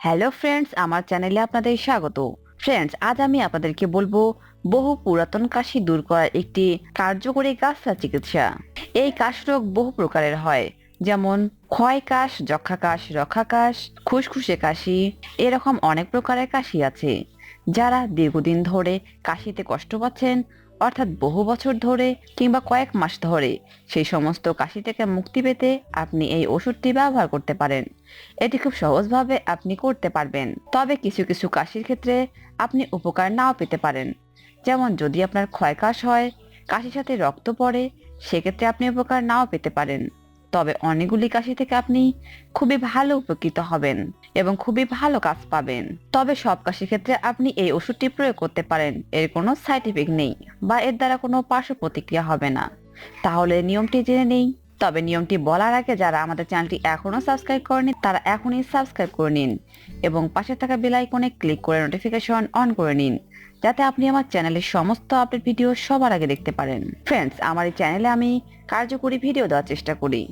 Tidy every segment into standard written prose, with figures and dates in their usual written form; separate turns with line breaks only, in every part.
Hello friends, আমার চ্যানেলে আপনাদের স্বাগত। ফ্রেন্ডস, আজ আমি আপনাদেরকে বলবো বহু পুরাতন কাশি দূর করার একটি কার্যকরী গাছড়া চিকিৎসা। এই কাশ রোগ বহু প্রকারের হয়, যেমন ক্ষয় কাশ, যক্ষা কাশ, রক্ষা কাশ, খুসখুসে কাশি। এরকম অনেক প্রকারের কাশি আছে। যারা দীর্ঘদিন ধরে কাশিতে কষ্ট পাচ্ছেন, অর্থাৎ বহু বছর ধরে কিংবা কয়েক মাস ধরে, সেই সমস্ত কাশি থেকে মুক্তি পেতে আপনি এই ওষুধটি ব্যবহার করতে পারেন। এটি খুব সহজভাবে আপনি করতে পারবেন। তবে কিছু কিছু কাশির ক্ষেত্রে আপনি উপকার নাও পেতে পারেন। যেমন যদি আপনার ক্ষয় কাশ হয়, কাশির সাথে রক্ত পড়ে, সেক্ষেত্রে আপনি উপকার নাও পেতে পারেন। তবে অনেকগুলি কাশি থেকে আপনি খুবই ভালো উপকৃত হবেন এবং খুবই ভালো কাজ পাবেন। তবে সব কাশির ক্ষেত্রে আপনি এই ওষুধটি প্রয়োগ করতে পারেন। এর কোনো সাইড ইফেক্ট নেই বা এর দ্বারা কোনো পার্শ্ব প্রতিক্রিয়া হবে না। তাহলে নিয়মটি জেনে নেই। তবে নিয়মটি বলার আগে যারা আমাদের চ্যানেলটি এখনো সাবস্ক্রাইব করেনি তারা এখনই সাবস্ক্রাইব করে নিন এবং পাশে থাকা বেল আইকনে ক্লিক করে নোটিফিকেশন অন করে নিন, যাতে আপনি আমার চ্যানেলের সমস্ত আপডেট ভিডিও সবার আগে দেখতে পারেন। ফ্রেন্ডস, আমার এই চ্যানেলে আমি কার্যকরী ভিডিও দেওয়ার চেষ্টা করি।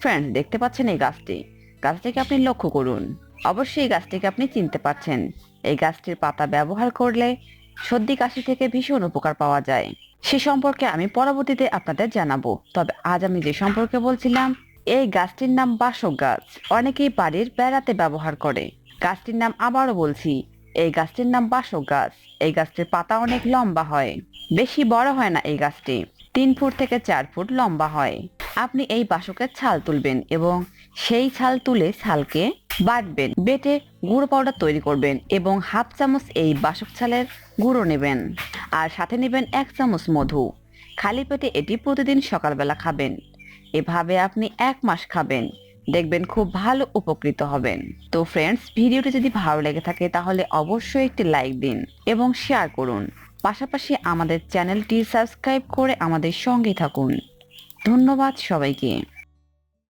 ফ্রেন্ডস, দেখতে পাচ্ছেন এই গাছটিকে আপনি লক্ষ্য করুন। অবশ্যই এই গাছটিকে আপনি চিনতে পারছেন। এই গাছটির পাতা ব্যবহার করলে সর্দি কাশি থেকে ভীষণ উপকার পাওয়া যায়। সে সম্পর্কে আমি পরবর্তীতে আপনাদের জানাবো। তবে আজ আমি যে সম্পর্কে বলছিলাম, এই গাছটির নাম বাসক গাছ। অনেকেই বাড়ির বেড়াতে ব্যবহার করে। গাছটির নাম আবারও বলছি, এই গাছটির নাম বাসক গাছ। এই গাছটির পাতা অনেক লম্বা হয়, বেশি বড় হয় না। এই গাছটি 3 ফুট থেকে 4 ফুট লম্বা হয়। আপনি এই বাসকের ছাল তুলবেন এবং সেই ছাল তুলে ছালকে বাটবেন, বেটে গুঁড়ো পাউডার তৈরি করবেন এবং হাফ চামচ এই বাসক ছালের গুঁড়ো নেবেন আর সাথে নেবেন 1 চামচ মধু। খালি পেটে এটি প্রতিদিন সকালবেলা খাবেন। এভাবে আপনি 1 মাস খাবেন, দেখবেন খুব ভালো উপকৃত হবেন। তো ফ্রেন্ডস, ভিডিওটি যদি ভালো লেগে থাকে তাহলে অবশ্যই একটি লাইক দিন এবং শেয়ার করুন। পাশাপাশি আমাদের চ্যানেলটি সাবস্ক্রাইব করে আমাদের সঙ্গে থাকুন। ধন্যবাদ সবাইকে।